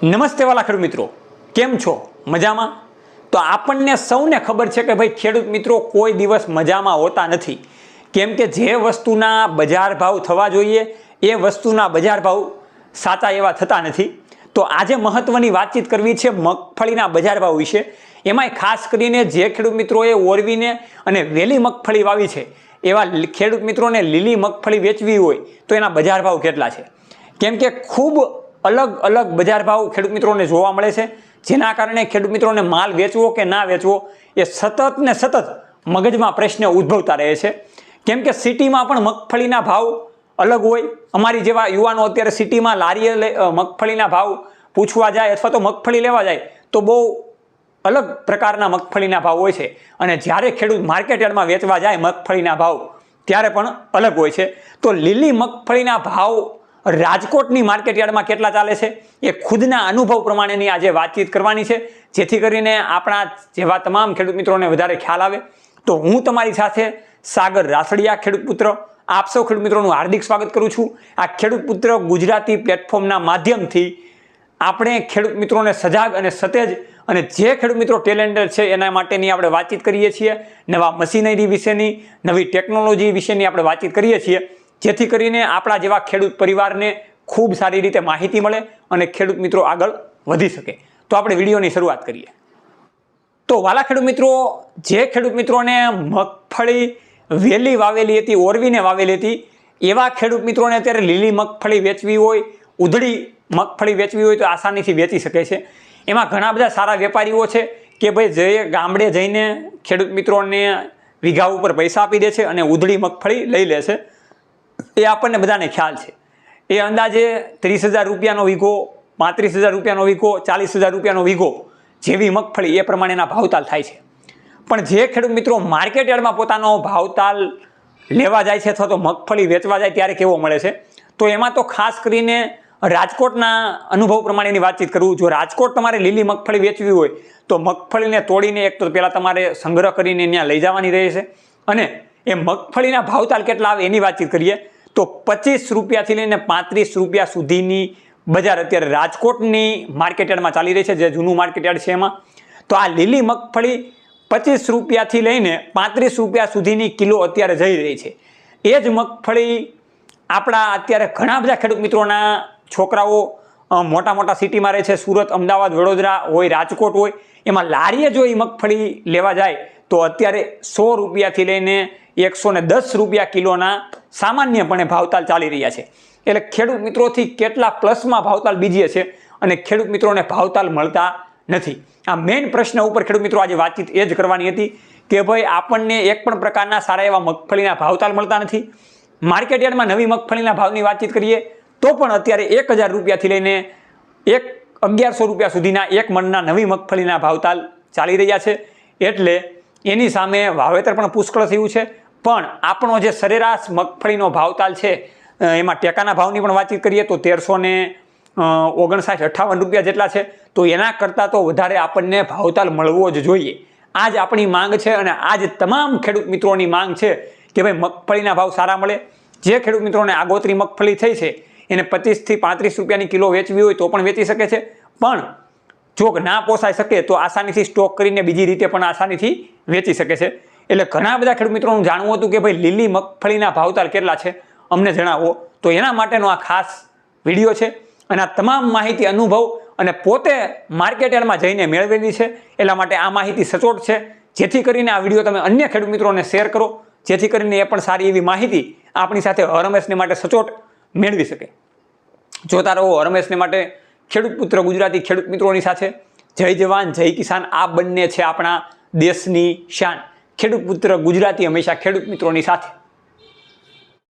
નમસ્તે વાલા ખેડૂત મિત્રો, કેમ છો? મજામાં? તો આપણને સૌને ખબર છે કે ભાઈ ખેડૂત મિત્રો કોઈ દિવસ મજામાં હોતા નથી, કેમ કે જે વસ્તુના બજાર ભાવ થવા જોઈએ એ વસ્તુના બજાર ભાવ સાચા એવા થતા નથી. તો આજે મહત્વની વાતચીત કરવી છે મગફળીના બજાર ભાવ વિશે. એમાંય ખાસ કરીને જે ખેડૂત મિત્રોએ ઓરવીને અને વેલી મગફળી વાવી છે એવા ખેડૂત મિત્રોને લીલી મગફળી વેચવી હોય તો એના બજાર ભાવ કેટલા છે, કેમ કે ખૂબ અલગ અલગ બજાર ભાવ ખેડૂત મિત્રોને જોવા મળે છે, જેના કારણે ખેડૂત મિત્રોને માલ વેચવો કે ના વેચવો એ સતત ને સતત મગજમાં પ્રશ્ન ઉદ્ભવતા રહે છે. કેમ કે સિટીમાં પણ મગફળીના ભાવ અલગ હોય. અમારી જેવા યુવાનો અત્યારે સિટીમાં લારીએ મગફળીના ભાવ પૂછવા જાય અથવા તો મગફળી લેવા જાય તો બહુ અલગ પ્રકારના મગફળીના ભાવ હોય છે, અને જ્યારે ખેડૂત માર્કેટ યાર્ડમાં વેચવા જાય મગફળીના ભાવ ત્યારે પણ અલગ હોય છે. તો લીલી મગફળીના ભાવ રાજકોટની માર્કેટ યાર્ડમાં કેટલા ચાલે છે એ ખુદના અનુભવ પ્રમાણેની આજે વાતચીત કરવાની છે, જેથી કરીને આપણા જેવા તમામ ખેડૂત મિત્રોને વધારે ખ્યાલ આવે. તો હું તમારી સાથે સાગર રાસડિયા, ખેડૂત પુત્ર, આપ સૌ ખેડૂત મિત્રોનું હાર્દિક સ્વાગત કરું છું. આ ખેડૂત પુત્ર ગુજરાતી પ્લેટફોર્મના માધ્યમથી આપણે ખેડૂત મિત્રોને સજાગ અને સતેજ અને જે ખેડૂત મિત્રો ટેલેન્ટેડ છે એના માટેની આપણે વાતચીત કરીએ છીએ. નવા મશીનરી વિશેની, નવી ટેકનોલોજી વિશેની આપણે વાતચીત કરીએ છીએ, જેથી કરીને આપણા જેવા ખેડૂત પરિવારને ખૂબ સારી રીતે માહિતી મળે અને ખેડૂત મિત્રો આગળ વધી શકે. તો આપણે વિડીયોની શરૂઆત કરીએ. તો વાલા ખેડૂત મિત્રો, જે ખેડૂત મિત્રોને મગફળી વેલી વાવેલી હતી, ઓરવીને વાવેલી હતી, એવા ખેડૂત મિત્રોને અત્યારે લીલી મગફળી વેચવી હોય, ઉધળી મગફળી વેચવી હોય તો આસાનીથી વેચી શકે છે. એમાં ઘણા બધા સારા વેપારીઓ છે કે ભાઈ જે ગામડે જઈને ખેડૂત મિત્રોને વીઘા ઉપર પૈસા આપી દે છે અને ઉધળી મગફળી લઈ લે છે. એ આપણને બધાને ખ્યાલ છે. એ અંદાજે 30,000 રૂપિયાનો વીઘો, 35,000 રૂપિયાનો વીઘો, 40,000 રૂપિયાનો વીઘો જેવી મગફળી એ પ્રમાણેના ભાવતાલ થાય છે. પણ જે ખેડૂત મિત્રો માર્કેટ યાર્ડમાં પોતાનો ભાવતાલ લેવા જાય છે અથવા તો મગફળી વેચવા જાય ત્યારે કેવો મળે છે, તો એમાં તો ખાસ કરીને રાજકોટના અનુભવ પ્રમાણેની વાતચીત કરું. જો રાજકોટ તમારે લીલી મગફળી વેચવી હોય તો મગફળીને તોડીને એક તો પહેલાં તમારે સંગ્રહ કરીને ત્યાં લઈ જવાની રહે છે, અને એ મગફળીના ભાવતાલ કેટલા આવે એની વાતચીત કરીએ તો 25 રૂપિયાથી લઈને 35 રૂપિયા સુધીની બજાર અત્યારે રાજકોટની માર્કેટ યાર્ડમાં ચાલી રહી છે, જે જૂનું માર્કેટ યાર્ડ છે એમાં. તો આ લીલી મગફળી 25 રૂપિયાથી લઈને 35 રૂપિયા સુધીની કિલો અત્યારે જઈ રહી છે. એ જ મગફળી આપણા અત્યારે ઘણા બધા ખેડૂત મિત્રોના છોકરાઓ મોટા મોટા સિટીમાં રહે છે, સુરત, અમદાવાદ, વડોદરા હોય, રાજકોટ હોય, એમાં લારીએ જો એ મગફળી લેવા જાય તો અત્યારે 100 રૂપિયાથી લઈને 110 રૂપિયા કિલોના સામાન્યપણે ભાવતાલ ચાલી રહ્યા છે. એટલે ખેડૂત મિત્રોથી કેટલા પ્લસમાં ભાવતાલ બીજીએ છે અને ખેડૂત મિત્રોને ભાવતાલ મળતા નથી. આ મેઇન પ્રશ્ન ઉપર ખેડૂત મિત્રો આજે વાતચીત એ જ કરવાની હતી કે ભાઈ આપણને એક પણ પ્રકારના સારા એવા મગફળીના ભાવતાલ મળતા નથી. માર્કેટ યાર્ડમાં નવી મગફળીના ભાવની વાતચીત કરીએ તો પણ અત્યારે 1,000 રૂપિયાથી લઈને 1,100 રૂપિયા સુધીના એક મણના નવી મગફળીના ભાવતાલ ચાલી રહ્યા છે. એટલે એની સામે વાવેતર પણ પુષ્કળ થયું છે, પણ આપણો જે સરેરાશ મગફળીનો ભાવતાલ છે એમાં ટેકાના ભાવની પણ વાતચીત કરીએ તો 1359-58 રૂપિયા જેટલા છે. તો એના કરતાં તો વધારે આપણને ભાવતાલ મળવો જ જોઈએ. આ જ આપણી માંગ છે અને આ જ તમામ ખેડૂત મિત્રોની માંગ છે કે ભાઈ મગફળીના ભાવ સારા મળે. જે ખેડૂત મિત્રોને આગોતરી મગફળી થઈ છે એને 25 થી 35 રૂપિયાની કિલો વેચવી હોય તો પણ વેચી શકે છે, પણ જો ના પોસાઈ શકે તો આસાનીથી સ્ટોક કરીને બીજી રીતે પણ આસાનીથી વેચી શકે છે. એટલે ઘણા બધા ખેડૂત મિત્રોનું જાણવું હતું કે ભાઈ લીલી મગફળીના ભાવતાલ કેટલા છે, અમને જણાવો. તો એના માટેનો આ ખાસ વિડીયો છે, અને આ તમામ માહિતી અનુભવ અને પોતે માર્કેટ યાર્ડમાં જઈને મેળવેલી છે, એટલા માટે આ માહિતી સચોટ છે. જેથી કરીને આ વિડીયો તમે અન્ય ખેડૂત મિત્રોને શેર કરો, જેથી કરીને એ પણ સારી એવી માહિતી આપણી સાથે હરમેશને માટે સચોટ મેળવી શકે. જોતા રહો હરમેશને માટે ખેડૂત પુત્ર ગુજરાતી ખેડૂત મિત્રોની સાથે. જય જવાન જય કિસાન, આ બંને છે આપણા દેશની શાન. ખેડૂત પુત્ર ગુજરાતી હંમેશા ખેડૂત મિત્રોની સાથે.